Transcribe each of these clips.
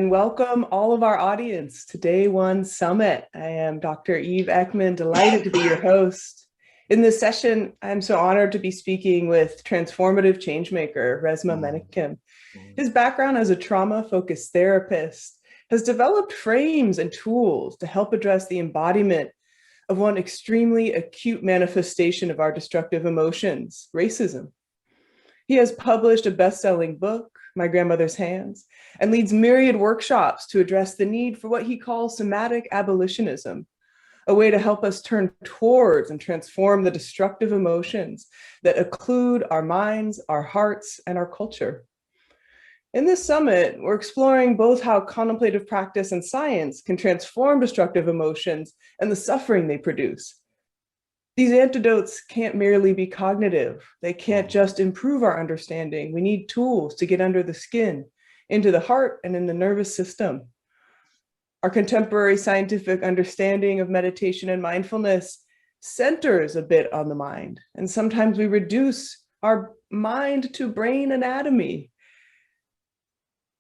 and welcome all of our audience to Day One Summit. I am Dr. Eve Ekman, delighted to be your host. In this session, I'm so honored to be speaking with transformative changemaker Resmaa Menakem. His background as a trauma-focused therapist has developed frames and tools to help address the embodiment of one extremely acute manifestation of our destructive emotions, racism. He has published a best-selling book, My Grandmother's Hands, and leads myriad workshops to address the need for what he calls somatic abolitionism, a way to help us turn towards and transform the destructive emotions that occlude our minds, our hearts, and our culture. In this summit, we're exploring both how contemplative practice and science can transform destructive emotions and the suffering they produce. These antidotes can't merely be cognitive. They can't just improve our understanding. We need tools to get under the skin, into the heart, and in the nervous system. Our contemporary scientific understanding of meditation and mindfulness centers a bit on the mind, and sometimes we reduce our mind to brain anatomy.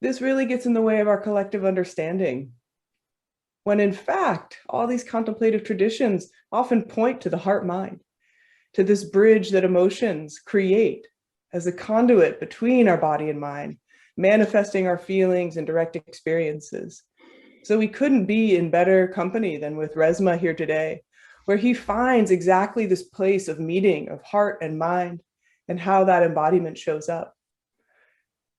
This really gets in the way of our collective understanding, when in fact, all these contemplative traditions often point to the heart-mind, to this bridge that emotions create as a conduit between our body and mind, manifesting our feelings and direct experiences. So we couldn't be in better company than with Resmaa here today, where he finds exactly this place of meeting of heart and mind and how that embodiment shows up.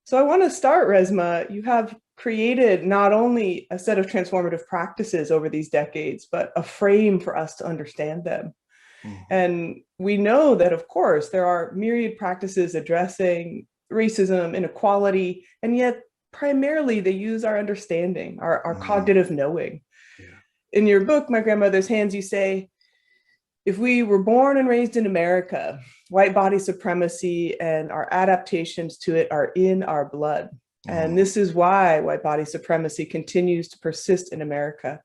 So I want to start, Resmaa. You have created not only a set of transformative practices over these decades, but a frame for us to understand them. And we know that, of course, there are myriad practices addressing racism, inequality, and yet primarily they use our understanding, our cognitive knowing. In your book, My Grandmother's Hands, you say, if we were born and raised in America, white body supremacy and our adaptations to it are in our blood. And this is why white body supremacy continues to persist in America.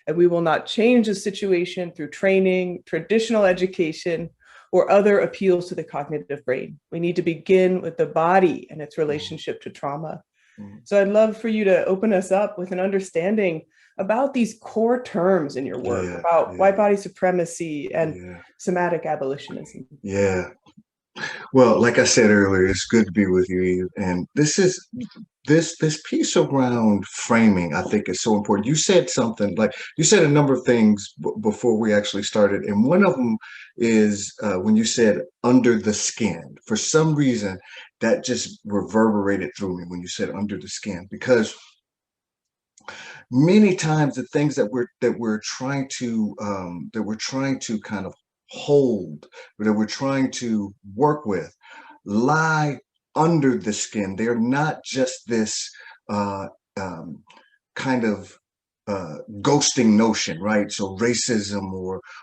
And we will not change the situation through training, traditional education, or other appeals to the cognitive brain. We need to begin with the body and its relationship to trauma. So I'd love for you to open us up with an understanding about these core terms in your work, about white body supremacy and somatic abolitionism. Well, like I said earlier, it's good to be with you, Eve. And this piece around framing, I think, is so important. You said something like you said a number of things before we actually started, and one of them is when you said under the skin. For some reason, that just reverberated through me when you said under the skin, because many times the things that we're trying to kind of hold, that we're trying to work with, lie under the skin. They're not just this kind of ghosting notion, right? So racism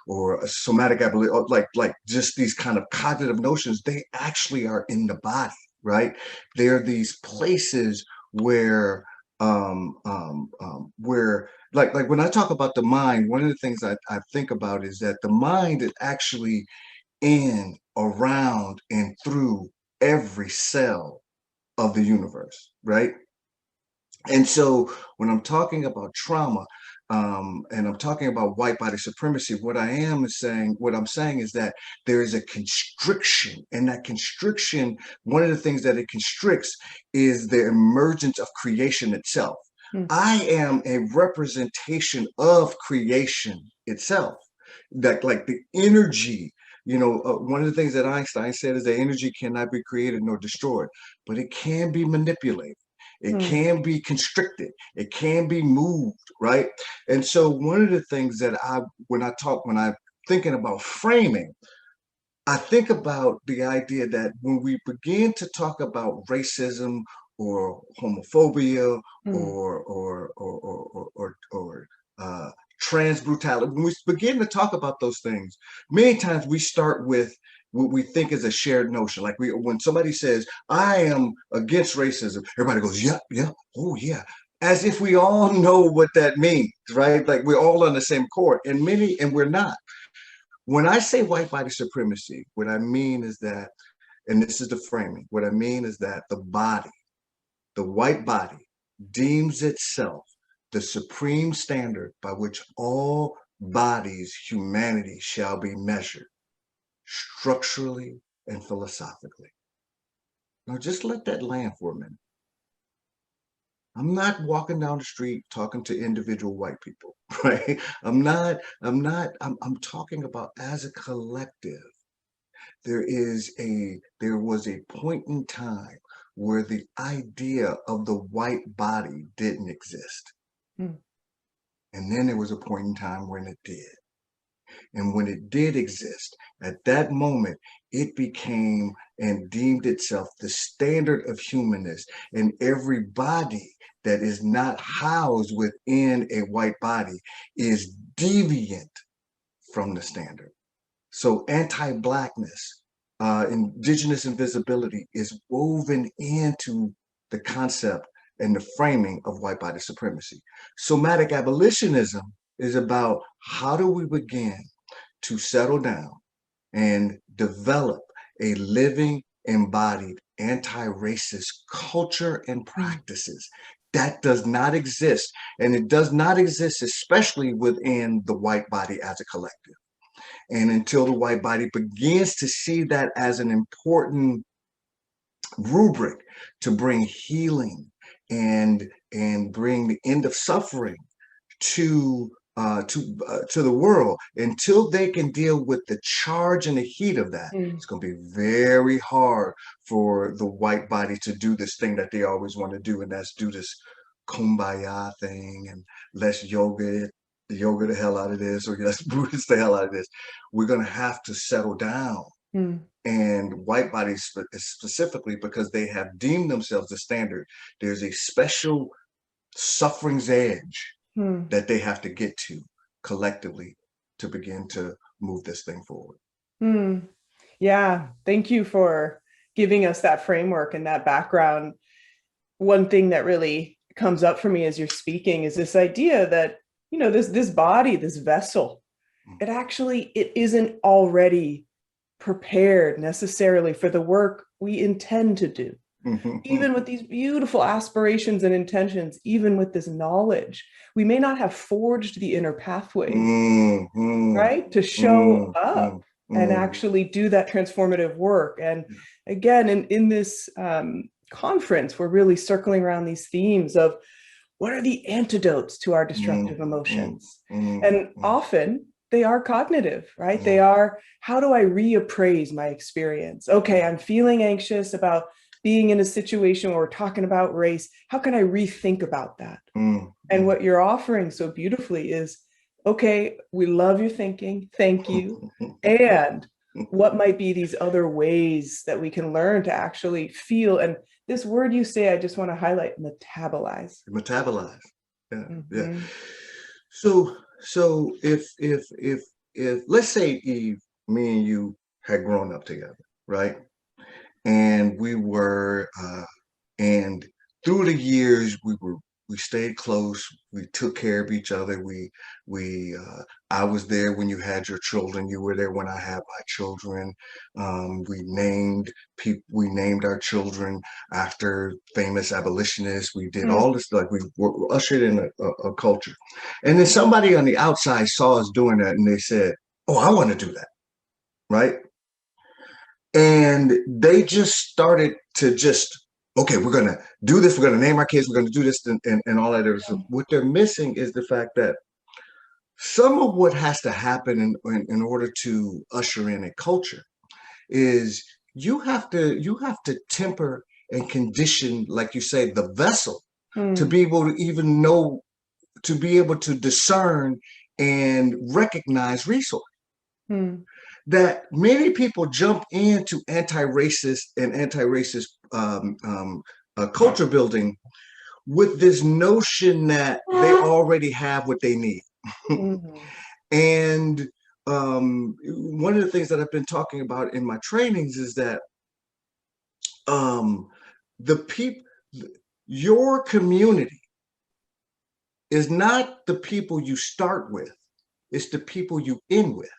or somatic abolition, like just these kind of cognitive notions, they actually are in the body, right? They're these places where where like when I talk about the mind, one of the things I think about is that the mind is actually in, around, and through every cell of the universe, right? And so when I'm talking about trauma, and I'm talking about white body supremacy, what I'm saying is that there is a constriction, and that constriction, one of the things that it constricts is the emergence of creation itself. I am a representation of creation itself. That, like, the energy, one of the things that Einstein said is that energy cannot be created nor destroyed, but it can be manipulated. It can be constricted. It can be moved, right? And so one of the things that when I'm thinking about framing, I think about the idea that when we begin to talk about racism or homophobia or trans brutality, when we begin to talk about those things, many times we start with what we think is a shared notion. Like when somebody says, I am against racism, everybody goes, yeah, oh yeah. As if we all know what that means, right? Like we're all on the same court, and we're not. When I say white body supremacy, what I mean is that, and this is the framing, what I mean is that the white body deems itself the supreme standard by which all bodies, humanity shall be measured, structurally and philosophically. Now, just let that land for a minute. I'm not walking down the street talking to individual white people, right? I'm talking about as a collective. There was a point in time where the idea of the white body didn't exist. Mm. And then there was a point in time when it did. And when it did exist, at that moment, it became and deemed itself the standard of humanness. And every body that is not housed within a white body is deviant from the standard. So anti-Blackness, indigenous invisibility is woven into the concept and the framing of white body supremacy. Somatic abolitionism is about how do we begin to settle down and develop a living, embodied, anti-racist culture and practices. That does not exist. And it does not exist, especially within the white body as a collective. And until the white body begins to see that as an important rubric to bring healing and bring the end of suffering to the world, until they can deal with the charge and the heat of that, it's going to be very hard for the white body to do this thing that they always want to do, and that's do this kumbaya thing and let's yoga the hell out of this, or let's Buddhist the hell out of this. We're going to have to settle down. And white bodies specifically, because they have deemed themselves the standard, there's a special suffering's edge that they have to get to collectively to begin to move this thing forward. Yeah, thank you for giving us that framework and that background. One thing that really comes up for me as you're speaking is this idea that, you know, this body, this vessel, it isn't already prepared necessarily for the work we intend to do. Even with these beautiful aspirations and intentions, even with this knowledge, we may not have forged the inner pathways, right, to show up and actually do that transformative work. And again, in this conference, we're really circling around these themes of what are the antidotes to our destructive emotions? And often they are cognitive, right? They are, how do I reappraise my experience? Okay, I'm feeling anxious about being in a situation where we're talking about race. How can I rethink about that? And what you're offering so beautifully is, okay, we love your thinking. Thank you. And what might be these other ways that we can learn to actually feel? And this word you say, I just want to highlight, metabolize. Metabolize. Yeah. Yeah. So if let's say, Eve, me and you had grown up together, right? And we were, and through the years, we stayed close. We took care of each other. I was there when you had your children. You were there when I had my children. We named our children after famous abolitionists. We did all this, like we were ushered in a culture. And then somebody on the outside saw us doing that, and they said, "Oh, I want to do that," right? And they just started to okay, we're going to do this. We're going to name our kids. We're going to do this and all that. So what they're missing is the fact that some of what has to happen in order to usher in a culture is you have to temper and condition, like you say, the vessel to be able to even know, to be able to discern and recognize resource. That many people jump into anti-racist culture building with this notion that they already have what they need. And one of the things that I've been talking about in my trainings is that your community is not the people you start with, it's the people you end with.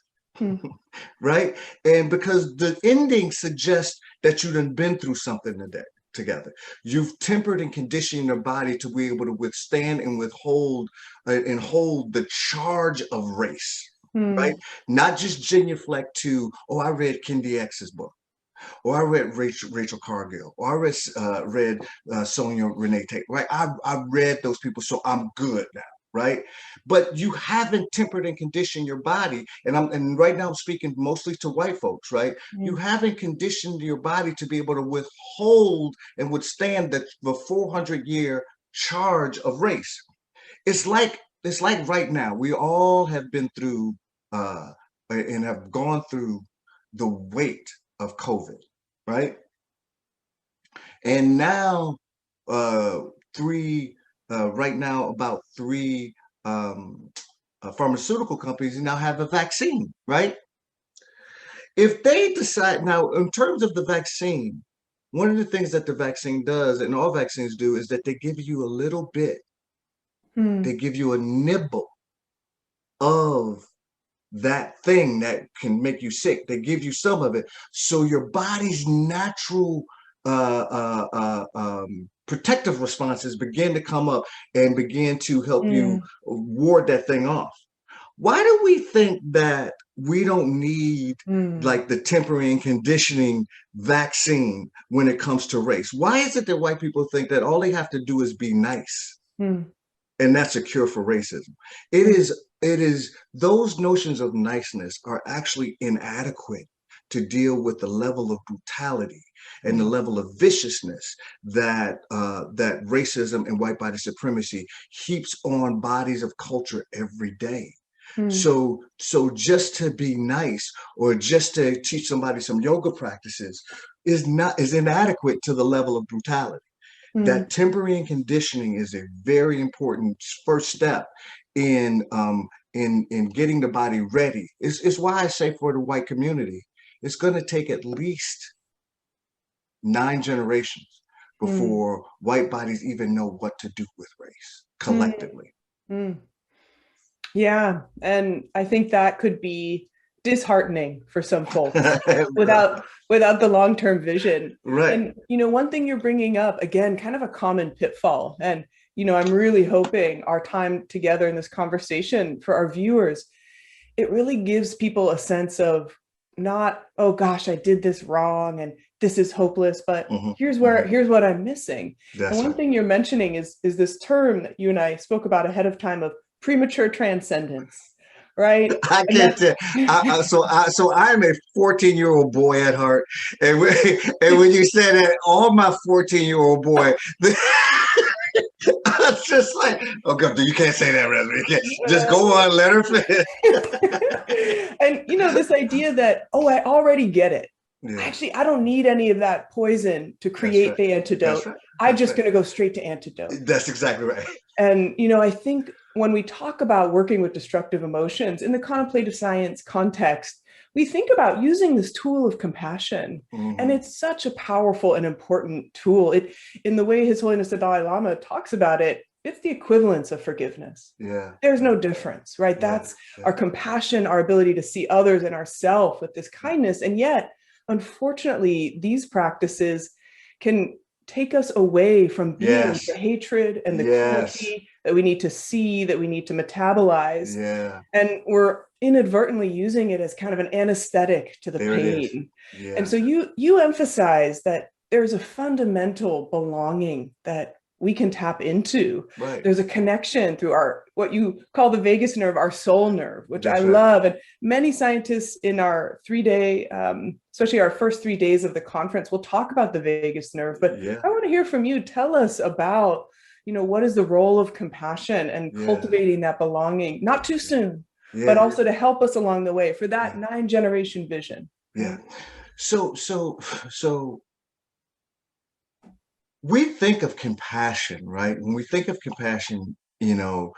Right? And because the ending suggests that you done been through something today. together. You've tempered and conditioned your body to be able to withstand and withhold and hold the charge of race, right? Not just genuflect to, oh, I read Kendi X's book, or I read Rachel Cargill, or I read Sonia Renee Tate, right? I read those people, so I'm good now, right? But you haven't tempered and conditioned your body, and right now I'm speaking mostly to white folks, right? You haven't conditioned your body to be able to withhold and withstand the 400-year charge of race. It's like right now we all have been through and have gone through the weight of COVID, right? And now, right now, about three pharmaceutical companies now have a vaccine, right? If they decide now, in terms of the vaccine, one of the things that the vaccine does, and all vaccines do, is that they give you a little bit, they give you a nibble of that thing that can make you sick. They give you some of it, so your body's natural protective responses begin to come up and begin to help you ward that thing off. Why do we think that we don't need like the tempering and conditioning vaccine when it comes to race? Why is it that white people think that all they have to do is be nice? And that's a cure for racism. It is those notions of niceness are actually inadequate to deal with the level of brutality and the level of viciousness that that racism and white body supremacy heaps on bodies of culture every day. So just to be nice or just to teach somebody some yoga practices is inadequate to the level of brutality. That tempering and conditioning is a very important first step in getting the body ready. It's why I say for the white community, it's going to take at least 9 generations before white bodies even know what to do with race collectively. Yeah, and I think that could be disheartening for some folks without the long-term vision. Right. And one thing you're bringing up, again, kind of a common pitfall, and I'm really hoping our time together in this conversation for our viewers, it really gives people a sense of not, oh gosh, I did this wrong and this is hopeless, but here's what I'm missing. That's and one thing you're mentioning is this term that you and I spoke about ahead of time of premature transcendence, right? I can't tell. So I'm a 14-year-old boy at heart, and when you said that, all my 14-year-old boy, I was just like, oh God, you can't say that, Resmaa. Just go on, let her finish. And this idea that, oh, I already get it. Yeah. Actually, I don't need any of that poison to create the antidote. I'm just going to go straight to antidote. That's exactly right. And, I think when we talk about working with destructive emotions in the contemplative science context, we think about using this tool of compassion. And it's such a powerful and important tool. In the way His Holiness the Dalai Lama talks about it, it's the equivalence of forgiveness. Yeah. There's no difference, right? Yeah. That's our compassion, our ability to see others and ourselves with this kindness. And yet, unfortunately, these practices can take us away from being the hatred and the cruelty that we need to see, that we need to metabolize. Yeah. And we're inadvertently using it as kind of an anesthetic to the pain. Yeah. And so you emphasize that there's a fundamental belonging that we can tap into. Right. There's a connection through what you call the vagus nerve, our soul nerve, which I love. And many scientists in our 3-day, especially our first 3 days of the conference, will talk about the vagus nerve. But I want to hear from you. Tell us about, what is the role of compassion and cultivating that belonging, not too soon, but also to help us along the way for that 9-generation vision. Yeah. So we think of compassion, right? When we think of compassion, like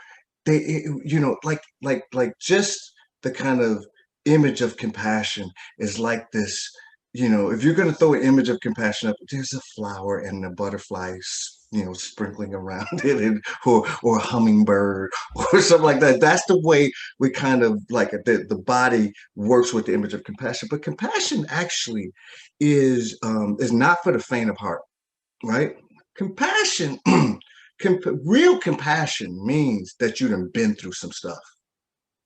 just the kind of image of compassion is like this, if you're going to throw an image of compassion up, there's a flower and a butterfly, sprinkling around it, or a hummingbird or something like that. That's the way we kind of like the body works with the image of compassion. But compassion actually is not for the faint of heart. right? Compassion, real compassion means that you done been through some stuff,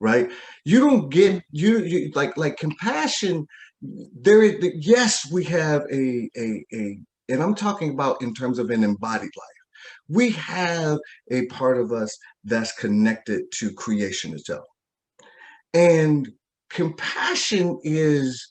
right? You don't get you like compassion. There is, yes, we have a, and I'm talking about in terms of an embodied life. We have a part of us that's connected to creation itself. And compassion is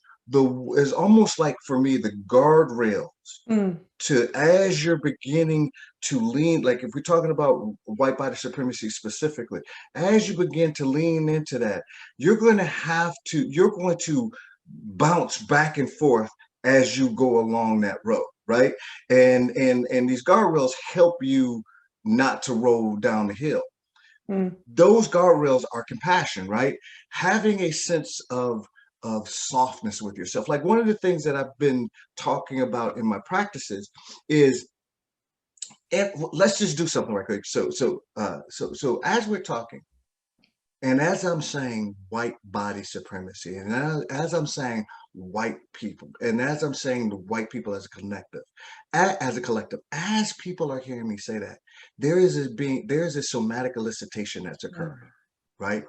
almost like, for me, the guardrails Mm. to, as you're beginning to lean, like if we're talking about white body supremacy specifically, as you begin to lean into that, you're going to bounce back and forth as you go along that road, right? And these guardrails help you not to roll down the hill. Mm. Those guardrails are compassion, right? Having a sense of softness with yourself. Like, one of the things that I've been talking about in my practices is, let's just do something right quick. So as we're talking, and as I'm saying white body supremacy, and as I'm saying white people, and as I'm saying the white people as a collective, as people are hearing me say that, there is a somatic elicitation that's Yeah. occurring, right?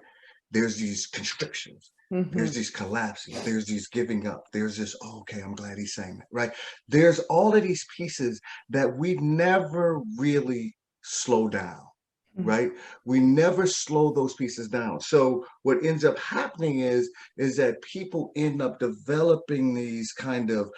There's these constrictions, Mm-hmm. there's these collapses, there's these giving up, there's this, oh, okay, I'm glad he's saying that, right? There's all of these pieces that we never really slow down, right? We never slow those pieces down. So what ends up happening is that people end up developing these kind of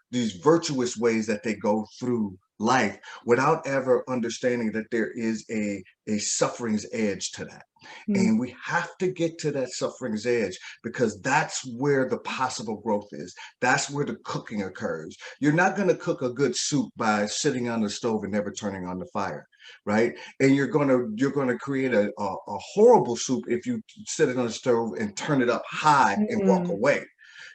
these virtuous ways that they go through life without ever understanding that there is a suffering's edge to that. Mm. And we have to get to that suffering's edge, because that's where the possible growth is. That's where the cooking occurs. You're not going to cook a good soup by sitting on the stove and never turning on the fire, right? And you're gonna create a horrible soup if you sit it on the stove and turn it up high and walk Mm. away.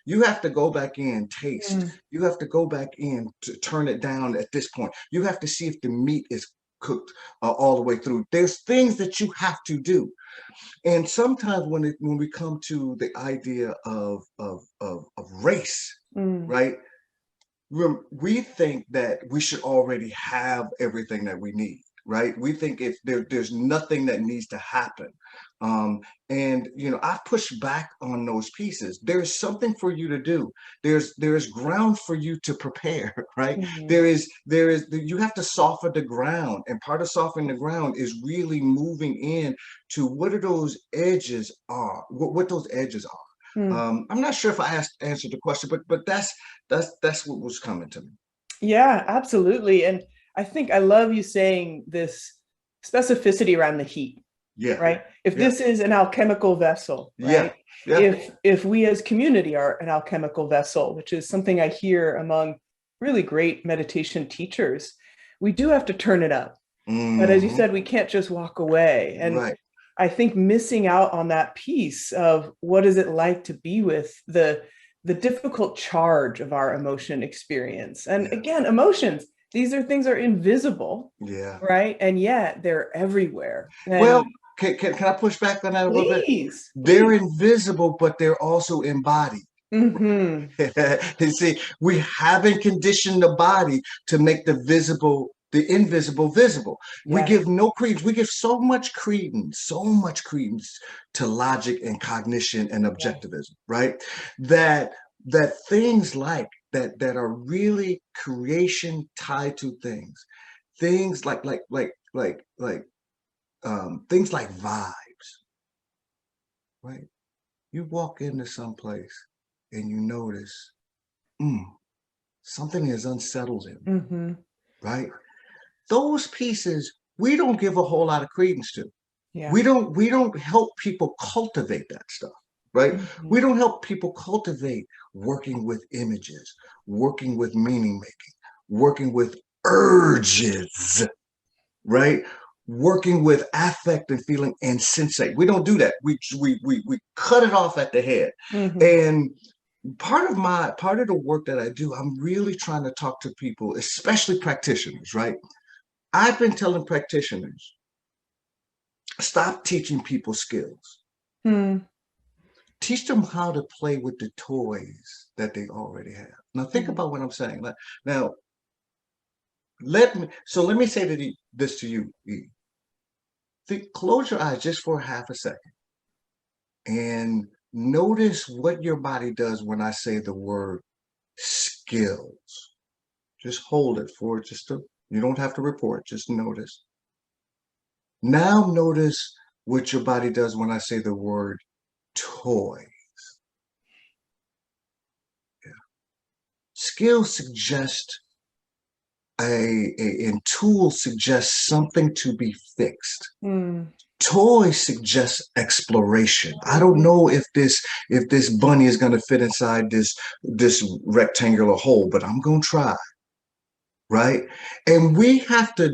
You have to go back in, taste. Mm. You have to go back in to turn it down at this point. You have to see if the meat is cooked all the way through. There's things that you have to do. And sometimes when we come to the idea of race, Mm. right? We think that we should already have everything that we need, right? We think if there's nothing that needs to happen. Um, and I push back on those pieces. There's something for you to do. There's ground for you to prepare, right? Mm. There is you have to soften the ground, and part of softening the ground is really moving in to what are those edges are, what those edges are. Mm. I'm not sure if I answered the question, but that's what was coming to me. Yeah, absolutely. And I think I love you saying this specificity around the heat, Yeah, right? If yeah, this is an alchemical vessel, yeah, right? yeah. If we as community are an alchemical vessel, which is something I hear among really great meditation teachers, we do have to turn it up. But as you Hmm. said, we can't just walk away. And Right. I think missing out on that piece of what is it like to be with the difficult charge of our emotion experience. And Yeah, again, emotions, these are things are invisible, yeah. right? And yet they're everywhere. Well, And can I push back on that a little bit? please, They're please. invisible, but they're also embodied. Mm-hmm. You see, we haven't conditioned the body to make the invisible visible. We give Yes. no credence. We give so much credence to logic and cognition and Yes. objectivism, right? That things like that are really creation tied to things things like vibes, right? You walk into some place and you notice, mm, something is unsettled in me, Mm-hmm. right? Those pieces we don't give a whole lot of credence to. Yeah. We don't help people cultivate that stuff, right? Mm-hmm. We don't help people cultivate working with images, working with meaning making, working with urges, right? Working with affect and feeling and sensate. We don't do that. We cut it off at the head. Mm-hmm. And part of the work that I do, I'm really trying to talk to people, especially practitioners, right? I've been telling practitioners, stop teaching people skills. Mm-hmm. Teach them how to play with the toys that they already have. Now think about what I'm saying. Now, let me say this to you, E. Close your eyes just for half a second and notice what your body does when I say the word skills. Just hold it for you don't have to report, just notice. Now notice what your body does when I say the word toy. Yeah. Skills suggest and tools suggest something to be fixed. Mm. Toy suggests exploration. I don't know if this bunny is going to fit inside this rectangular hole, but I'm going to try. Right? And we have to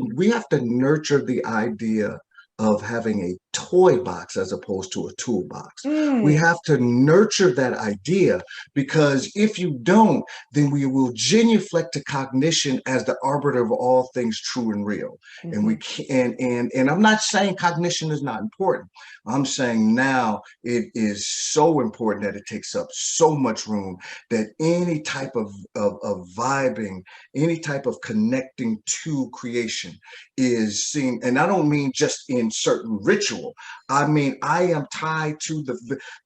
nurture the idea of having a toy box as opposed to a toolbox. We Mm. have to nurture that idea, because if you don't, then we will genuflect to cognition as the arbiter of all things true and real. And we can and I'm not saying cognition is not important. I'm saying now it is so important that it takes up so much room that any type of vibing, any type of connecting to creation is seen. And I don't mean just in certain ritual. I mean, I am tied to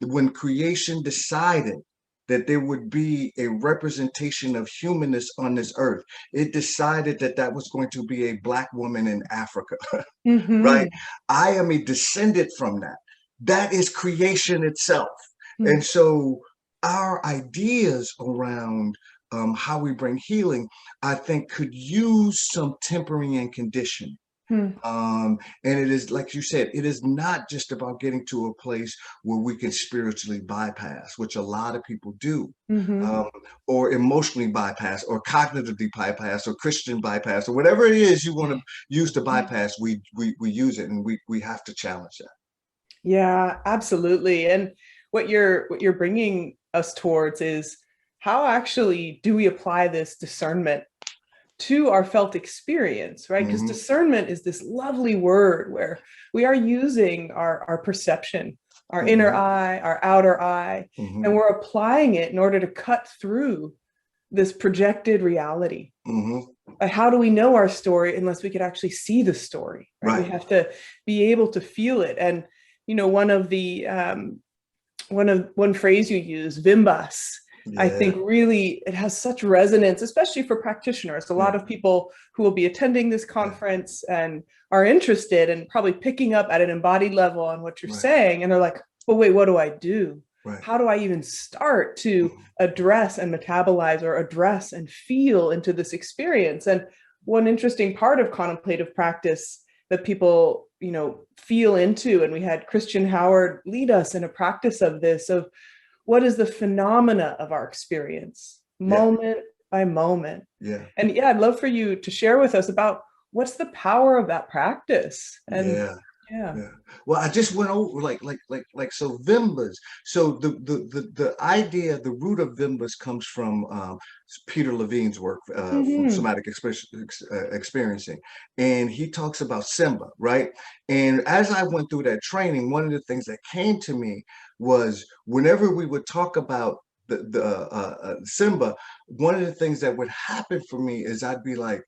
when creation decided that there would be a representation of humanness on this earth. It decided that that was going to be a Black woman in Africa, right? I am a descendant from that. That is creation itself. And so our ideas around how we bring healing, I think, could use some tempering and conditioning. And it is, like you said, it is not just about getting to a place where we can spiritually bypass, which a lot of people do, or emotionally bypass, or cognitively bypass, or Christian bypass, or whatever it is you want to use to bypass. We use it, and we have to challenge that. Yeah, absolutely. And what you're bringing us towards is how actually do we apply this discernment to our felt experience, right? Because discernment is this lovely word where we are using our perception, our inner eye, our outer eye, and we're applying it in order to cut through this projected reality. How do we know our story unless we could actually see the story, right? We have to be able to feel it. And one phrase you use, Vimbas, I think really it has such resonance, especially for practitioners. A lot of people who will be attending this conference and are interested and probably picking up at an embodied level on what you're saying. And they're like, well, wait, what do I do? How do I even start to address and metabolize or address and feel into this experience? And one interesting part of contemplative practice that people, feel into, and we had Christian Howard lead us in a practice of this, of what is the phenomena of our experience, moment by moment. And I'd love for you to share with us about what's the power of that practice. And Well, I just went over so Vimbas. So the idea, the root of Vimbas comes from Peter Levine's work from Somatic Experiencing, and he talks about Simba, right? And as I went through that training, one of the things that came to me was whenever we would talk about the Simba, one of the things that would happen for me is I'd be like,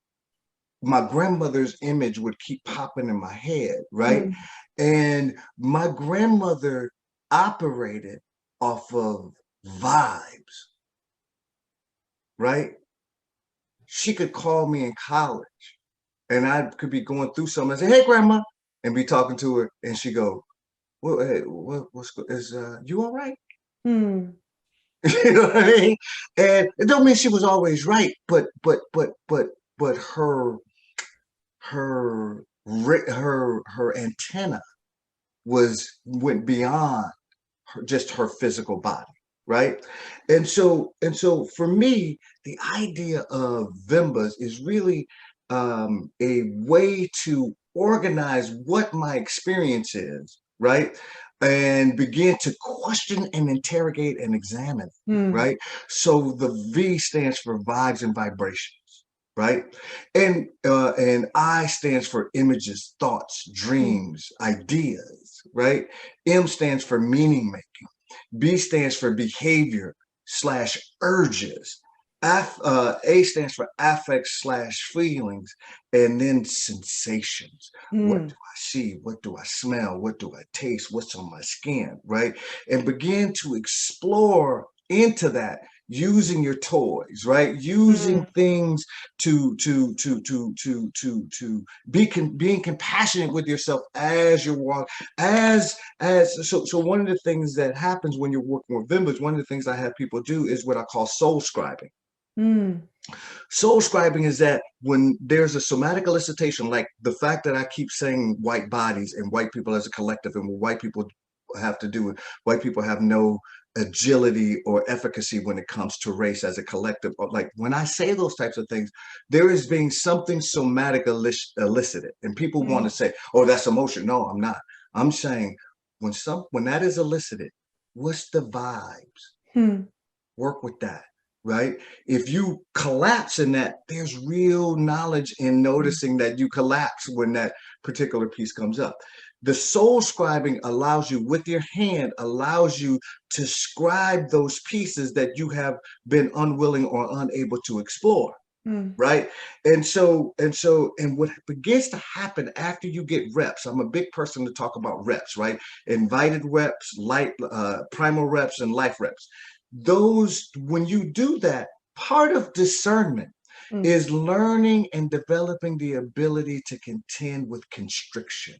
my grandmother's image would keep popping in my head, right? And my grandmother operated off of vibes, right? She could call me in college and I could be going through something and say, hey, grandma, and be talking to her. And she go, well, hey, you all right? You know what I mean? And it don't mean she was always right, but her antenna went beyond just her physical body, right? And so for me, the idea of Vimbas is really a way to organize what my experience is, right? And begin to question and interrogate and examine, right? So the V stands for vibes and vibrations, right? And I stands for images, thoughts, dreams, ideas, right? M stands for meaning making. B stands for behavior / urges. A stands for affect slash feelings, and then sensations. What do I see? What do I smell? What do I taste? What's on my skin, right? And begin to explore into that using your toys, right? Using things to being compassionate with yourself as you walk, so one of the things that happens when you're working with members, one of the things I have people do is what I call soul scribing. Soul scribing is that when there's a somatic elicitation, like the fact that I keep saying white bodies and white people as a collective and what white people have to do, white people have no agility or efficacy when it comes to race as a collective. Like when I say those types of things, there is being something somatic elicited, and people want to say, "Oh, that's emotion." No, I'm not. I'm saying when that is elicited, what's the vibes? Work with that, right? If you collapse in that, there's real knowledge in noticing that you collapse when that particular piece comes up. The soul scribing allows you, with your hand, allows you to scribe those pieces that you have been unwilling or unable to explore. Right. And what begins to happen after you get reps, I'm a big person to talk about reps, right? Invited reps, primal reps, and life reps. Those, when you do that, part of discernment is learning and developing the ability to contend with constriction.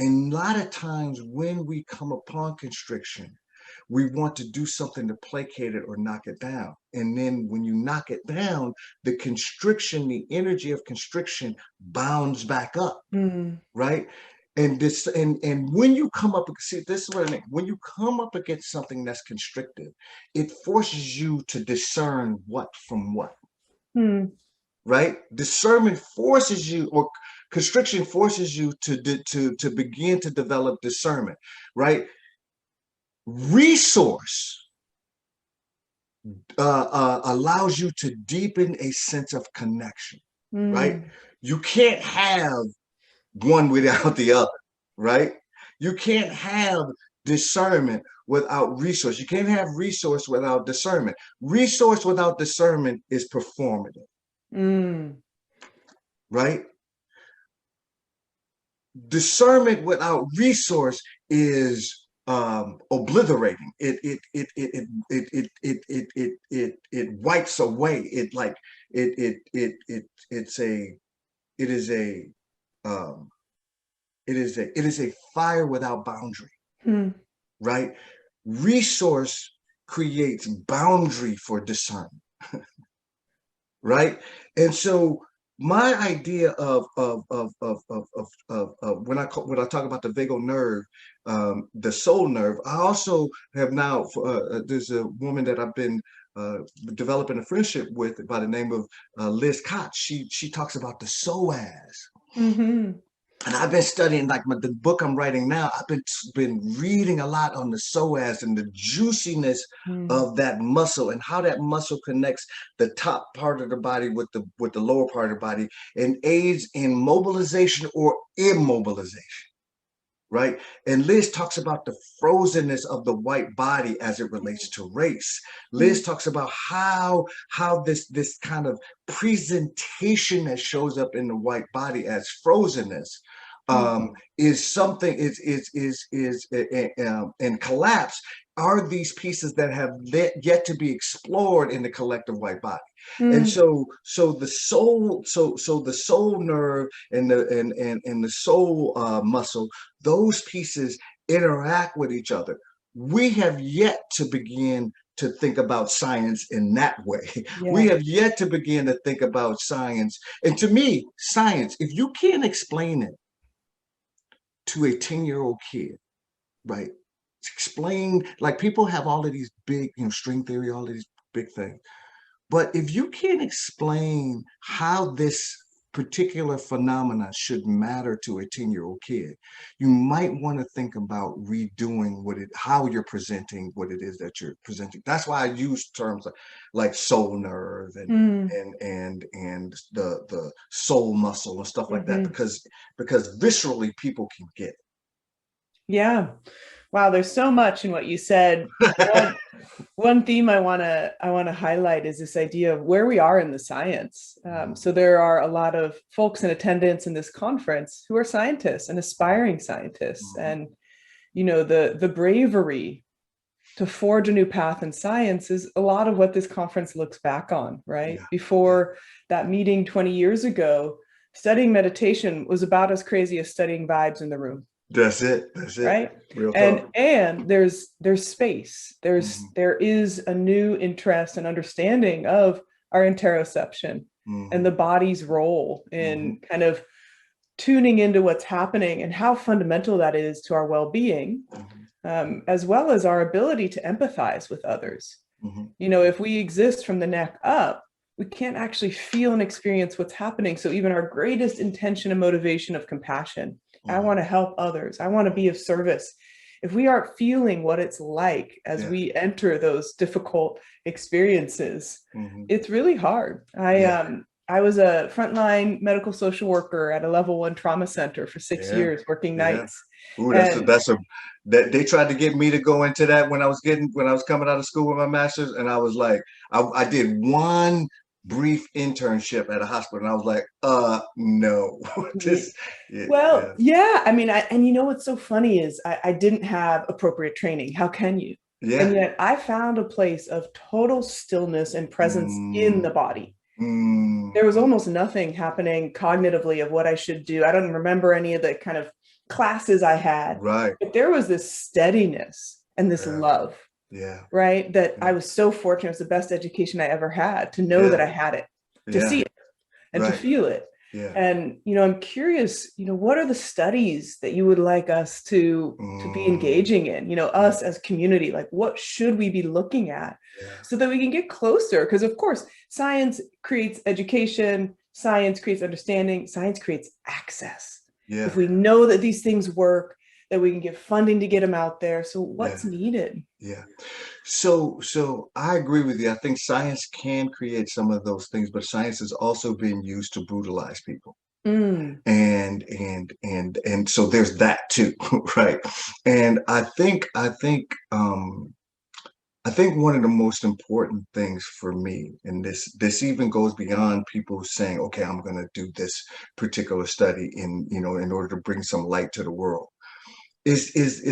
And a lot of times when we come upon constriction, we want to do something to placate it or knock it down. And then when you knock it down, the constriction, the energy of constriction bounds back up, right? And when you come up, see, this is what I mean. When you come up against something that's constrictive, it forces you to discern what from what. Right? Discernment forces you, or constriction forces you to begin to develop discernment, right? Resource allows you to deepen a sense of connection, right? You can't have one without the other, right? You can't have discernment without resource. You can't have resource without discernment. Resource without discernment is performative, right? Discernment without resource is obliterating. It wipes away. It is a fire without boundary, right? Resource creates boundary for discernment, right? And so my idea of when I talk about the vagal nerve, the soul nerve, I also have now there's a woman that I've been developing a friendship with by the name of Liz Koch. She talks about the psoas. And I've been studying, like the book I'm writing now, I've been reading a lot on the psoas and the juiciness of that muscle and how that muscle connects the top part of the body with the lower part of the body and aids in mobilization or immobilization. Right. And Liz talks about the frozenness of the white body as it relates to race. Liz talks about how this kind of presentation that shows up in the white body as frozenness is something and collapse are these pieces that have yet to be explored in the collective white body. And so the soul nerve and the soul muscle, those pieces interact with each other. We have yet to begin to think about science in that way. We have yet to begin to think about science. And to me, science, if you can't explain it to a 10-year-old kid, right? Explain, like people have all of these big, string theory, all of these big things. But if you can't explain how this particular phenomena should matter to a 10-year-old kid, you might want to think about redoing how you're presenting what it is that you're presenting. That's why I use terms like soul nerve and the soul muscle and stuff like that, because viscerally people can get it. Yeah. Wow, there's so much in what you said. One theme I want to highlight is this idea of where we are in the science. So there are a lot of folks in attendance in this conference who are scientists and aspiring scientists, and the bravery to forge a new path in science is a lot of what this conference looks back on, right? Yeah, yeah. Before that meeting 20 years ago, studying meditation was about as crazy as studying vibes in the room, That's it. That's it. right? Real and talk. and there's space, Hmm. there is a new interest and understanding of our interoception and Hmm. the body's role Hmm. in kind of tuning into what's happening and how fundamental that is to our well-being, Hmm. as well as our ability to empathize with others. Hmm. If we exist from the neck up, we can't actually feel and experience what's happening. So even our greatest intention and motivation of compassion, I want Hmm. to help others, I want to be of service, if we aren't feeling what it's like as Yeah. we enter those difficult experiences, Hmm. it's really hard. Yeah. I was a frontline medical social worker at a level 1 trauma center for six Yeah. years, working Yeah. nights. Ooh, And that they tried to get me to go into that when I was coming out of school with my master's, and I was like, I did one brief internship at a hospital, and I was like, no, this, yeah, well, yeah, yeah, I mean, and what's so funny is I didn't have appropriate training. How can you? And yeah. yet I found a place of total stillness and presence in the Mm, body. mm, There was mm. almost nothing happening cognitively of what I should do. I don't remember any of the kind of classes I had, Right. but there was this steadiness and this Yeah. love, Yeah. right? That I Yeah. was so fortunate. It was the best education I ever had, to know that Yeah. I had it, to Yeah. see it, and to Right. feel it. Yeah. And I'm curious, what are the studies that you would like us to be Mm, engaging in, yeah. us as community? Like, what should we be looking at Yeah. so that we can get closer? Because of course, science creates education, science creates understanding, science creates access. If Yeah. we know that these things work, that we can get funding to get them out there. So Yeah. what's needed? Yeah. So I agree with you. I think science can create some of those things, but science is also being used to brutalize people. Mm, And so there's that too, right? And I think one of the most important things for me, and this even goes beyond people saying, okay, I'm going to do this particular study in order to bring some light to the world, is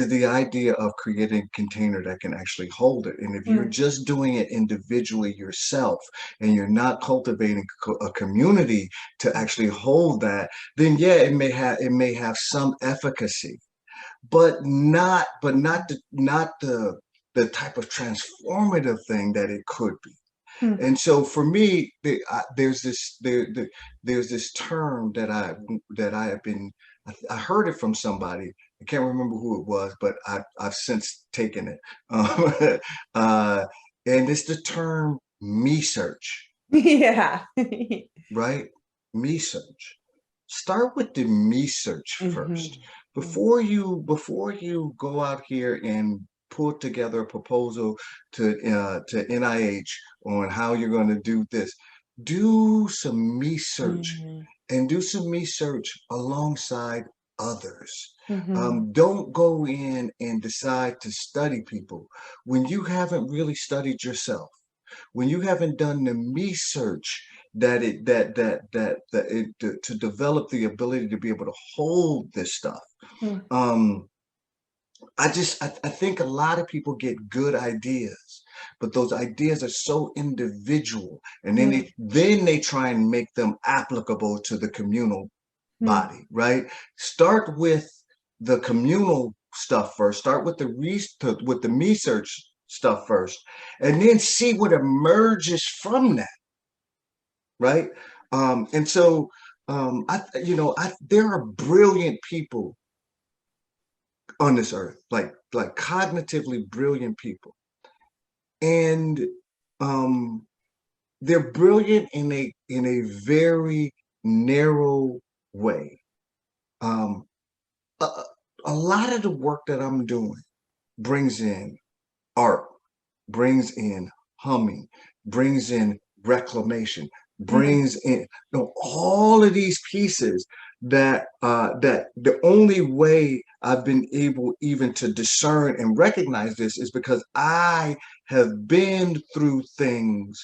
the idea of creating a container that can actually hold it. And if you're mm, just doing it individually yourself and you're not cultivating a community to actually hold that, then yeah, it may have some efficacy, but not the type of transformative thing that it could be. mm. And so for me, there's this term that I have been, I heard it from somebody. I can't remember who it was, but I've since taken it. Uh, and it's the term me search, Yeah. right? Me search. Start with the me search first Mhm. before you go out here and put together a proposal to NIH on how you're going to do this. Do some research Mhm. and do some research alongside others. Mhm. Don't go in and decide to study people when you haven't really studied yourself, when you haven't done the research that it that it to develop the ability to be able to hold this stuff. Mhm. um I think a lot of people get good ideas, but those ideas are so individual, and then Mhm. they try and make them applicable to the communal Mhm. body, right? Start with the communal stuff first. Start with the research stuff first, and then see what emerges from that, right? And so there are brilliant people on this earth, like cognitively brilliant people, and um, they're brilliant in a very narrow way. Um, a, a lot of the work that I'm doing brings in art, brings in humming, brings in reclamation, Mhm. brings in all of these pieces that the only way I've been able even to discern and recognize this is because I have been through things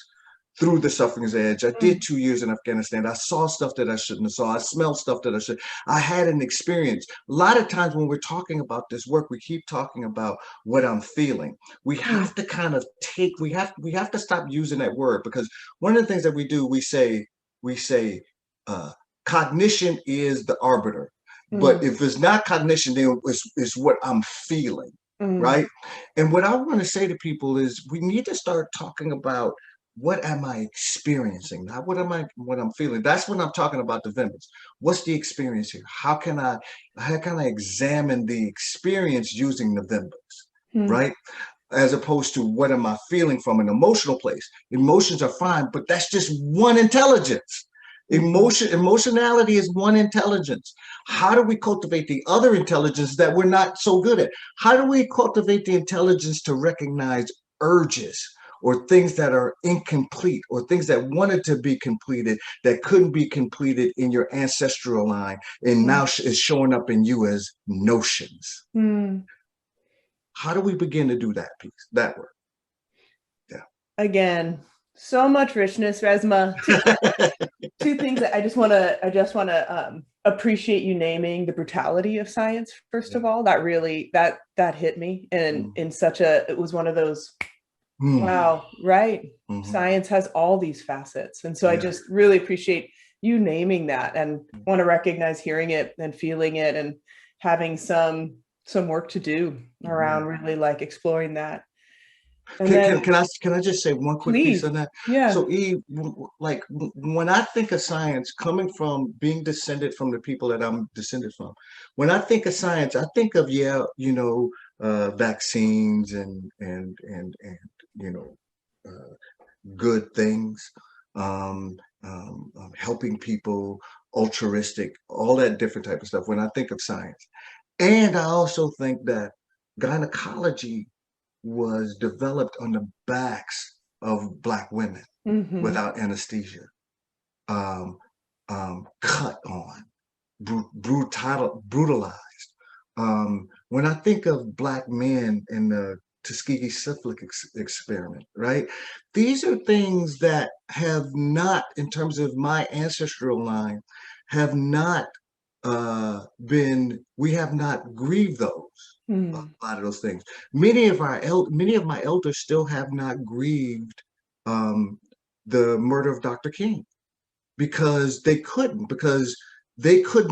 through the suffering's edge. I did 2 years in Afghanistan. I saw stuff that I shouldn't have saw. I smelled stuff that I should. I had an experience. A lot of times when we're talking about this work, we keep talking about what I'm feeling. We have to kind of we have to stop using that word, because one of the things that we say uh, cognition is the arbiter. But if it's not cognition, then it's what I'm feeling, right? And what I want to say to people is we need to start talking about what am I experiencing, not what I'm feeling. That's when I'm talking about the Venice. What's the experience here? How can I examine the experience using the Nimbus, right? As opposed to what am I feeling from an emotional place. Emotions are fine, but that's just one intelligence. Emotionality is one intelligence. How do we cultivate the other intelligence that we're not so good at? How do we cultivate the intelligence to recognize urges or things that are incomplete or things that wanted to be completed that couldn't be completed in your ancestral line and now is showing up in you as notions? How do we begin to do that piece, that work? Yeah. Again, so much richness, Resmaa. Two things that I just want to appreciate you naming the brutality of science. First of all, that really that hit me, and in such a, it was one of those, wow, right? Science has all these facets, and so I just really appreciate you naming that, and want to recognize hearing it and feeling it, and having some work to do around really like exploring that. And can I just say one quick piece on that? Yeah. So Eve, like when I think of science, coming from being descended from the people that I'm descended from, when I think of science, I think of vaccines and good things, helping people, altruistic, all that different type of stuff when I think of science. And I also think that gynecology was developed on the backs of Black women without anesthesia, cut on, brutalized. When I think of Black men in the Tuskegee syphilis experiment, right? These are things that have not, in terms of my ancestral line, have not we have not grieved those. A lot of those things. Many of my elders still have not grieved the murder of Dr. King, because they could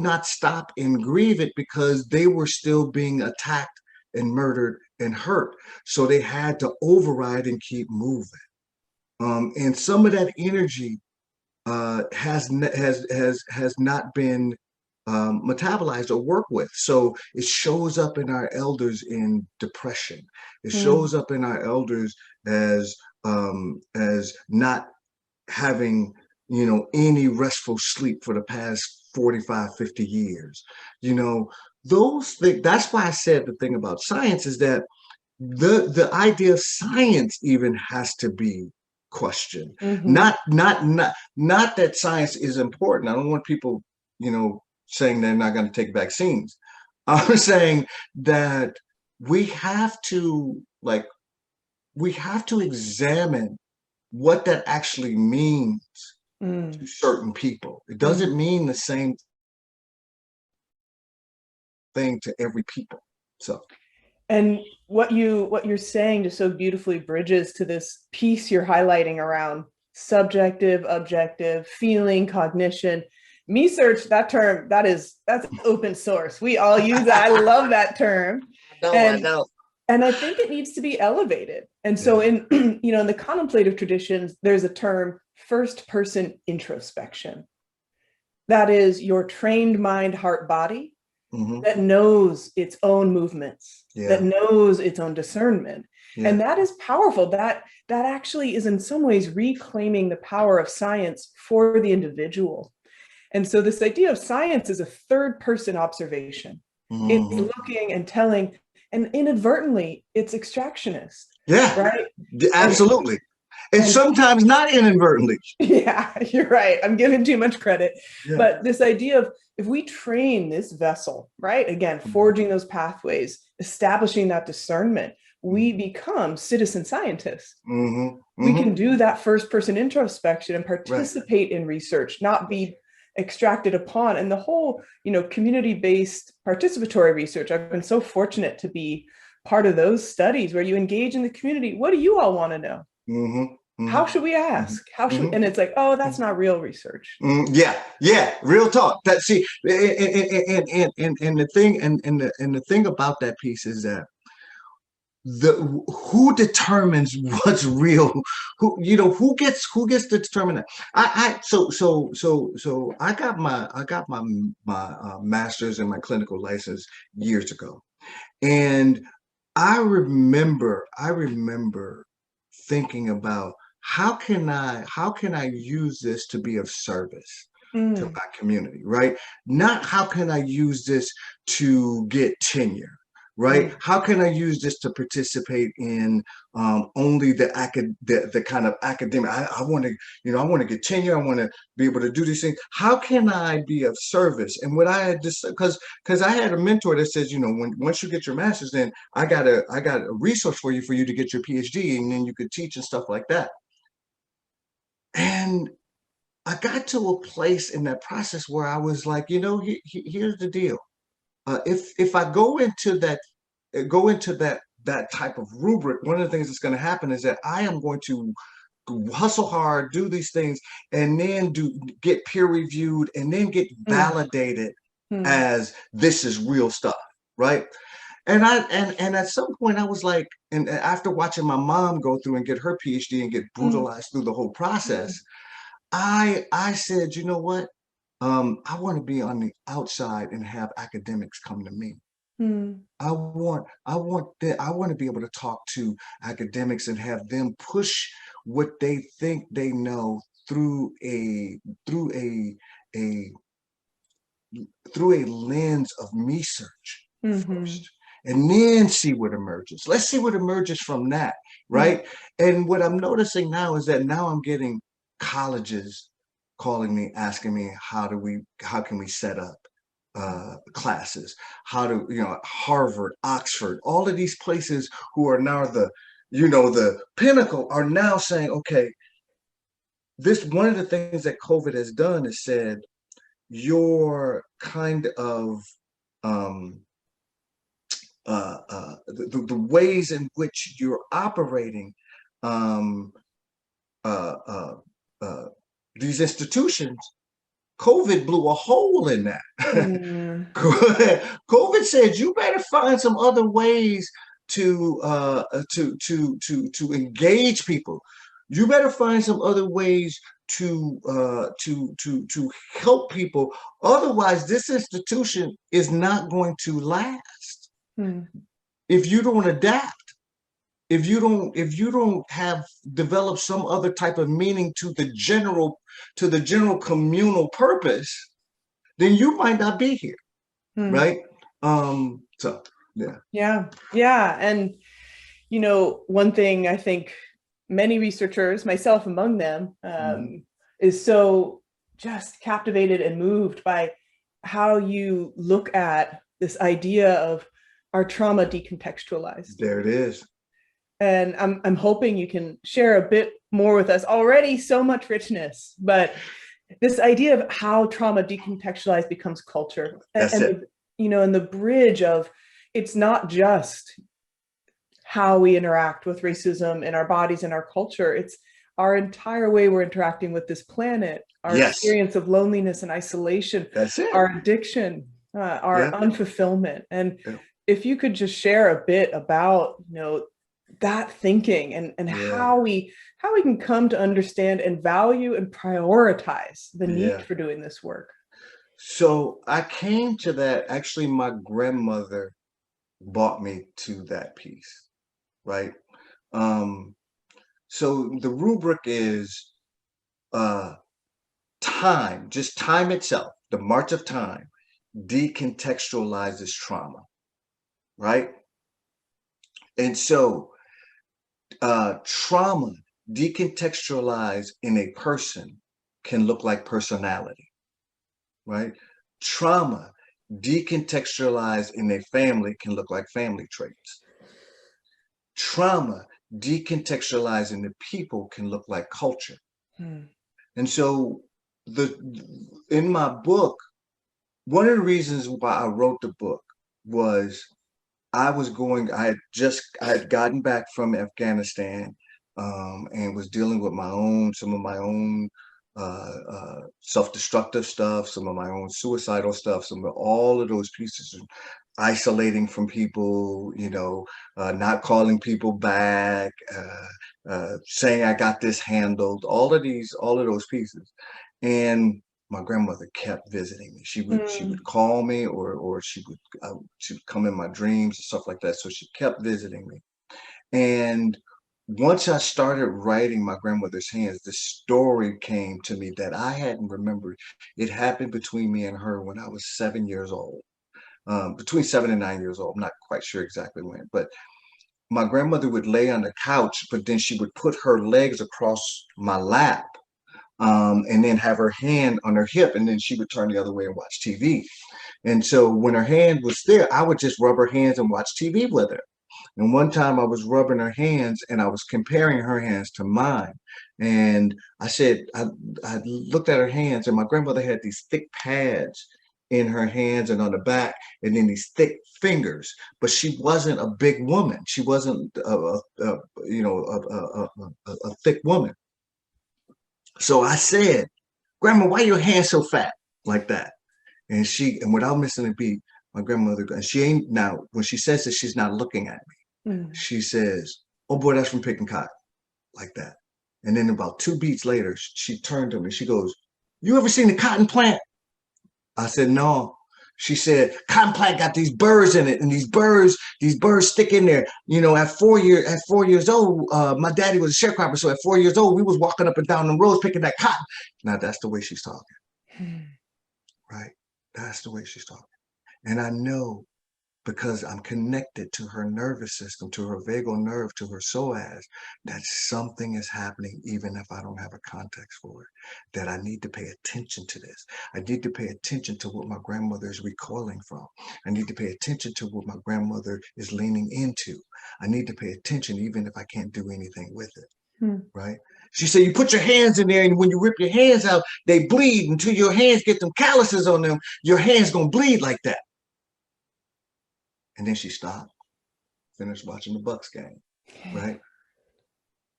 not stop and grieve it, because they were still being attacked and murdered and hurt. So they had to override and keep moving. And some of that energy has not been metabolized or worked with. So it shows up in our elders in depression. It shows up in our elders as not having, any restful sleep for the past 45, 50 years. Those things. That's why I said the thing about science is that the idea of science even has to be questioned. Not that science is important. I don't want people, saying they're not going to take vaccines. I'm saying that we have to examine what that actually means to certain people. It doesn't mean the same thing to every people. So, and what you're saying just so beautifully bridges to this piece you're highlighting around subjective, objective, feeling, cognition. Me search, that term, that's open source. We all use that. I love that term. I know. And I think it needs to be elevated. And so in in the contemplative traditions, there's a term, first person introspection. That is your trained mind, heart, body that knows its own movements, that knows its own discernment. And that is powerful. That actually is in some ways reclaiming the power of science for the individual. And so this idea of science is a third person observation. It's looking and telling, and inadvertently it's extractionist. Yeah, right. Absolutely. And sometimes not inadvertently. Yeah, you're right. I'm giving too much credit. But this idea of if we train this vessel, right, again, forging those pathways, establishing that discernment, we become citizen scientists. We can do that first person introspection and participate in research, not be extracted upon. And the whole, community-based participatory research, I've been so fortunate to be part of those studies where you engage in the community. What do you all want to know? How should we ask? How should and it's like, oh, that's not real research. Yeah, real talk. That see, and the thing about that piece is that who determines what's real, who gets to determine that. I got my master's and my clinical license years ago, and I remember thinking about how can I use this to be of service to my community, right? Not how can I use this to get tenure, right? How can I use this to participate in only the kind of academic? I want to, I want to get tenure. I want to be able to do these things. How can I be of service? And what I had just because I had a mentor that says, once you get your master's, then I got a resource for you to get your PhD, and then you could teach and stuff like that. And I got to a place in that process where I was like, here's the deal. If I go into that type of rubric, one of the things that's going to happen is that I am going to hustle hard, do these things, and then get peer reviewed, and then get validated as this is real stuff, right? And at some point I was like, and after watching my mom go through and get her PhD and get brutalized through the whole process, I said, you know what? I want to be on the outside and have academics come to me. I want to be able to talk to academics and have them push what they think they know through a lens of research first, and then see what emerges. Let's see what emerges from that, right? And what I'm noticing now is that now I'm getting colleges calling me, asking me, how can we set up classes? Harvard, Oxford, all of these places who are now the pinnacle are now saying, okay, this, one of the things that COVID has done is said, your kind of the ways in which you're operating these institutions, COVID blew a hole in that. COVID said you better find some other ways to engage people. You better find some other ways to help people. Otherwise, this institution is not going to last. If you don't adapt, if you don't have developed some other type of meaning to the general communal purpose, then you might not be here, right? So yeah. And one thing I think many researchers, myself among them, is so just captivated and moved by how you look at this idea of our trauma decontextualized. There it is. And I'm hoping you can share a bit more with us. Already so much richness, but this idea of how trauma decontextualized becomes culture. That's it. And the bridge of, it's not just how we interact with racism in our bodies and our culture. It's our entire way we're interacting with this planet, our experience of loneliness and isolation, our addiction, our unfulfillment. And if you could just share a bit about, that thinking and how we can come to understand and value and prioritize the need for doing this work. So I came to that, actually, my grandmother brought me to that piece, right? So the rubric is time, just time itself, the march of time decontextualizes trauma, right? And so trauma decontextualized in a person can look like personality, right? trauma decontextualized in a family can look like family traits. Trauma decontextualized in the people can look like culture. And so in my book, one of the reasons why I wrote the book was I had gotten back from Afghanistan, and was dealing with some of my own self-destructive stuff, some of my own suicidal stuff, some of all of those pieces, isolating from people, not calling people back, saying I got this handled, all of those pieces. And my grandmother kept visiting me. She would call me, or she would come in my dreams and stuff like that. So she kept visiting me. And once I started writing my grandmother's hands, the story came to me that I hadn't remembered. It happened between me and her when I was 7 years old, between 7 and 9 years old. I'm not quite sure exactly when, but my grandmother would lay on the couch, but then she would put her legs across my lap, and then have her hand on her hip, and then she would turn the other way and watch TV. And so when her hand was there, I would just rub her hands and watch TV with her. And one time I was rubbing her hands and I was comparing her hands to mine. And I looked at her hands, and my grandmother had these thick pads in her hands and on the back, and then these thick fingers. But she wasn't a big woman. She wasn't a thick woman. So I said, "Grandma, why your hands so fat like that?" And without missing a beat, my grandmother, and she ain't now, when she says that, she's not looking at me. She says, "Oh boy, that's from picking cotton," like that. And then about 2 beats later, she turned to me. She goes, "You ever seen the cotton plant?" I said, "No." She said, "Cotton plant got these birds in it, and these birds stick in there. At 4 years old, my daddy was a sharecropper. So at 4 years old, we was walking up and down the roads picking that cotton." Now that's the way she's talking, right? That's the way she's talking. And I know, because I'm connected to her nervous system, to her vagal nerve, to her psoas, that something is happening, even if I don't have a context for it, that I need to pay attention to this. I need to pay attention to what my grandmother is recoiling from. I need to pay attention to what my grandmother is leaning into. I need to pay attention, even if I can't do anything with it, right? She said, "You put your hands in there, and when you rip your hands out, they bleed until your hands get them calluses on them. Your hands gonna bleed like that." And then she stopped, finished watching the Bucks game, right?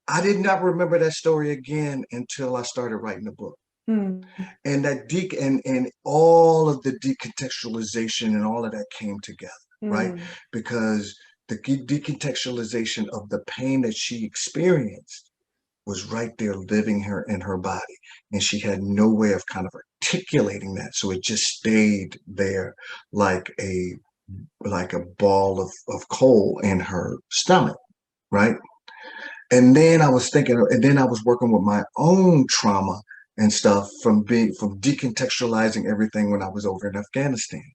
I did not remember that story again until I started writing the book. And and all of the decontextualization and all of that came together, right? Because the decontextualization of the pain that she experienced was right there living her in her body. And she had no way of kind of articulating that. So it just stayed there like a ball of coal in her stomach, right? And then I was thinking, and then I was working with my own trauma and stuff from decontextualizing everything when I was over in Afghanistan.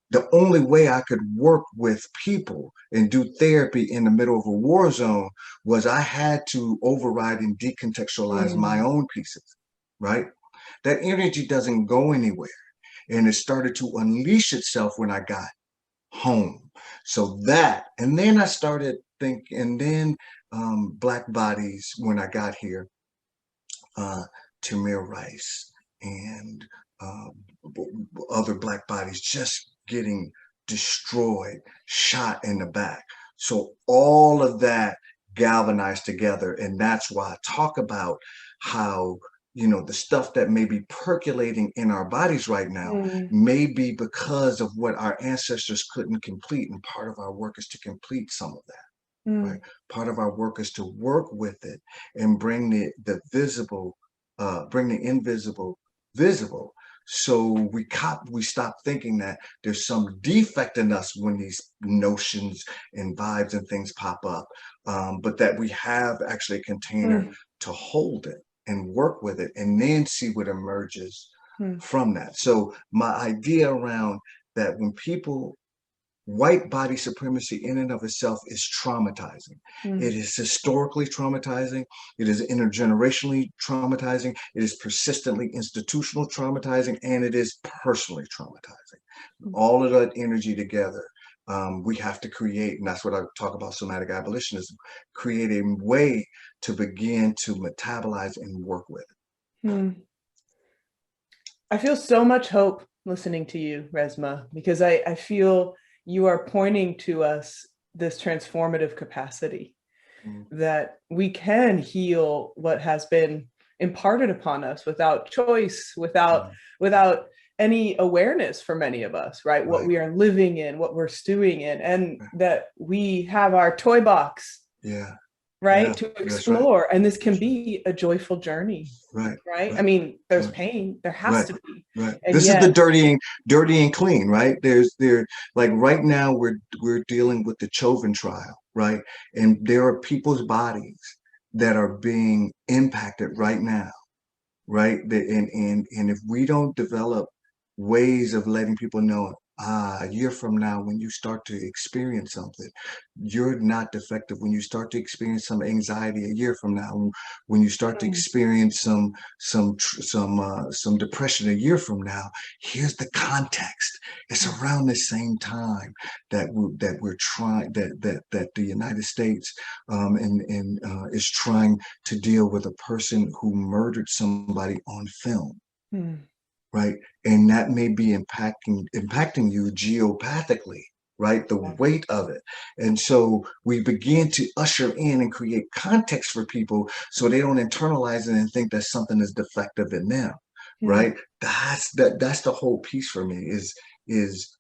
The only way I could work with people and do therapy in the middle of a war zone was I had to override and decontextualize my own pieces, right? That energy doesn't go anywhere. And it started to unleash itself when I got home. So that, and then I started thinking, and then Black bodies, when I got here, Tamir Rice and uh, other Black bodies just getting destroyed, shot in the back. So all of that galvanized together. And that's why I talk about how, the stuff that may be percolating in our bodies right now may be because of what our ancestors couldn't complete. And part of our work is to complete some of that, right? Part of our work is to work with it and bring the visible, bring the invisible visible. So we stop thinking that there's some defect in us when these notions and vibes and things pop up, but that we have actually a container to hold it and work with it, and then see what emerges from that. So my idea around that, when people white body supremacy in and of itself is traumatizing. It Mm. is historically traumatizing. It is intergenerationally traumatizing. It is persistently institutional traumatizing, and it is personally traumatizing. All of that energy together, we have to create, and that's what I talk about somatic abolitionism, create a way to begin to metabolize and work with it. Mm. I feel so much hope listening to you, Resmaa, because I feel you are pointing to us this transformative capacity Mm, that we can heal what has been imparted upon us without choice, mm, without any awareness for many of us, right? What right. we are living in, what we're stewing in, and that we have our toy box, Yeah. right, Yeah. to That's right. explore. And this can That's right. be a joyful journey, Right. right? I Right. mean, there's Right. pain, there has Right. to be. Right. And This is the yet, dirty and clean, right? There like right now we're dealing with the Chauvin trial, right? And there are people's bodies that are being impacted right now, right? And if we don't develop ways of letting people know, a year from now, when you start to experience something, you're not defective. When you start to experience some anxiety a year from now, when you start to mm, experience some depression a year from now, here's the context. It's mm, around the same time that we're trying that the United States is trying to deal with a person who murdered somebody on film, mm, right? And that may be impacting you geopathically, right? The yeah, weight of it. And so we begin to usher in and create context for people so they don't internalize it and think that something is defective in them, mm, right? That's the whole piece for me is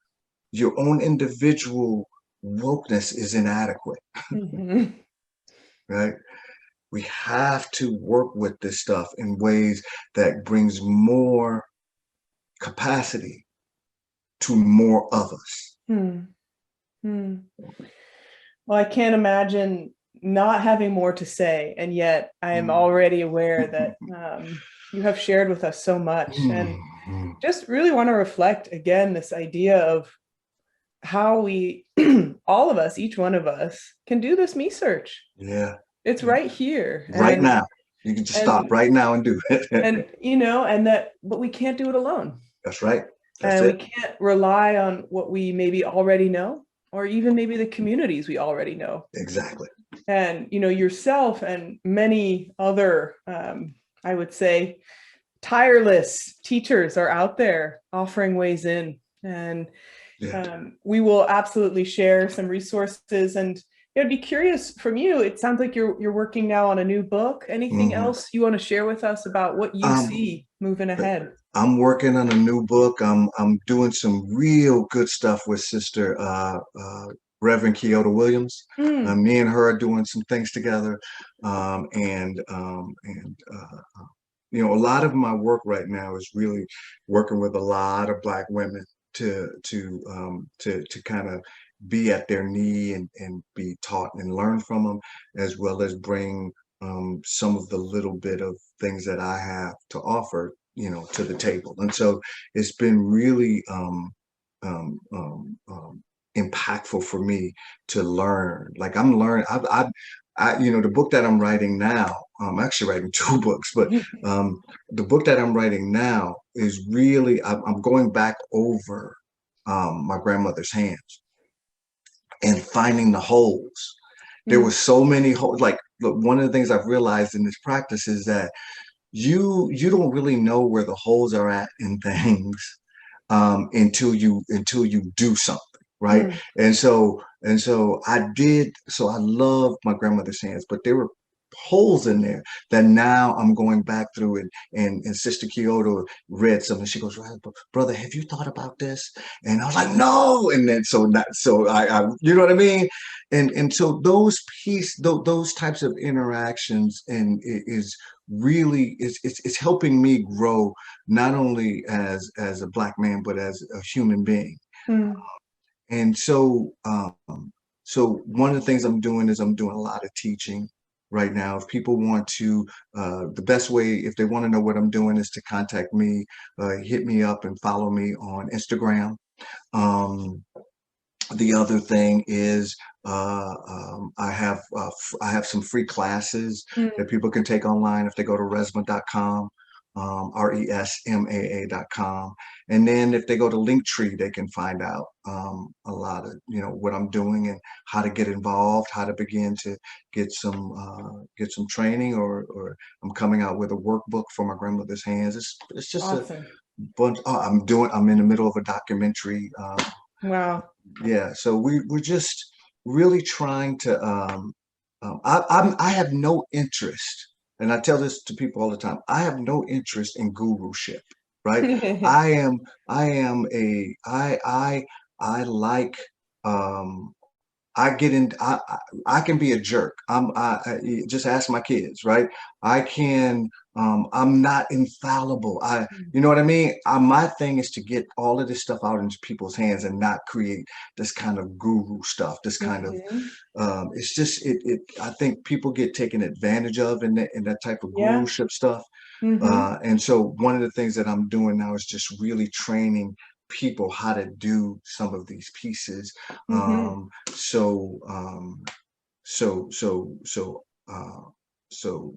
your own individual wokeness is inadequate, mhm, right? We have to work with this stuff in ways that brings more capacity to more of us. mm, mm. Well, I can't imagine not having more to say, and yet I am Mm. already aware that you have shared with us so much, and Mm. just really want to reflect again this idea of how we, all of us, each one of us, can do this me search. Yeah, It's yeah. right here, Right now. You can just stop and right now and do it. and that, but we can't do it alone, That's right. That's and we it. can't rely on what we maybe already know, or even maybe the communities we already know. Exactly. And yourself and many other, I would say, tireless teachers are out there offering ways in, and Yeah. we will absolutely share some resources. And I'd be curious from you, it sounds like you're working now on a new book. Anything Hmm. else you want to share with us about what you Um, see moving ahead? I'm working on a new book. I'm doing some real good stuff with Sister Reverend Kyoto Williams. Mm, Me and her are doing some things together, and a lot of my work right now is really working with a lot of Black women to kind of be at their knee and be taught and learn from them, as well as bring some of the little bit of things that I have to offer, to the table. And so it's been really impactful for me to learn. Like I'm learning. The book that I'm writing now. I'm actually writing two books, but the book that I'm writing now is really I'm going back over my grandmother's hands and finding the holes. There were mm, so many holes. Like, look, one of the things I've realized in this practice is that you don't really know where the holes are at in things until you do something, right? mm, So I love my grandmother's hands, but there were holes in there that now I'm going back through and Sister Kyoto read something. She goes, "Right, brother, have you thought about this?" And I was like, "No." And then so I you know what I mean? And so those types of interactions and is really it's helping me grow, not only as a Black man but as a human being. mm, And so one of the things I'm doing is I'm doing a lot of teaching right now. If people want to, the best way, if they want to know what I'm doing, is to contact me, hit me up and follow me on Instagram. Um, The other thing is I have some free classes that Mm, people can take online if they go to resmaa.com, resmaa.com, and then if they go to Linktree, they can find out a lot of what I'm doing and how to get involved, how to begin to get some training, or I'm coming out with a workbook for my grandmother's hands. It's just a awesome. bunch. I'm in the middle of a documentary. Wow. Yeah, so we're just really trying to I have no interest, and I tell this to people all the time. I have no interest in guruship, right? I am I am a I like um I get in. I can be a jerk. You just ask my kids, right? I can. I'm not infallible. You know what I mean. My thing is to get all of this stuff out into people's hands and not create this kind of guru stuff. This kind of. Mhm. It's just it. I think people get taken advantage of in that type of Yeah. guruship stuff. Hmm. And so one of the things that I'm doing now is just really training people how to do some of these pieces. Hmm. So so so so uh, so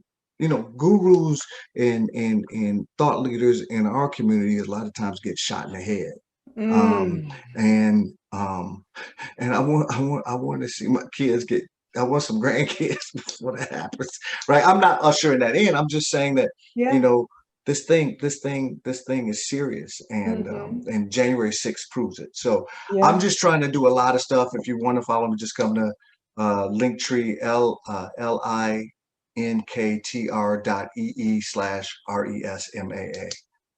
gurus and thought leaders in our community a lot of times get shot in the head. Um, Mm. and um, and I want to see my kids get. I want some grandkids before that happens, right? I'm not ushering that in. I'm just saying that you Yeah. know this thing is serious, Hmm. and January 6th proves it. So I'm Yeah. just trying to do a lot of stuff. If you want to follow me, just come to Linktree linktr.ee/RESMAA.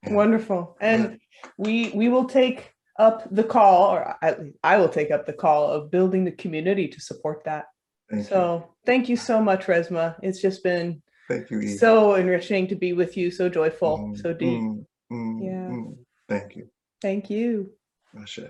And Wonderful. yeah, And we will take up the call, or at least I will take up the call of building the community to support that. thank you, So thank you so much, Resmaa. It's just been thank you, Eve. so enriching to be with you, so joyful, Mm, so deep. mm, mm, Yeah. mm. Thank you. Thank you. Ashe.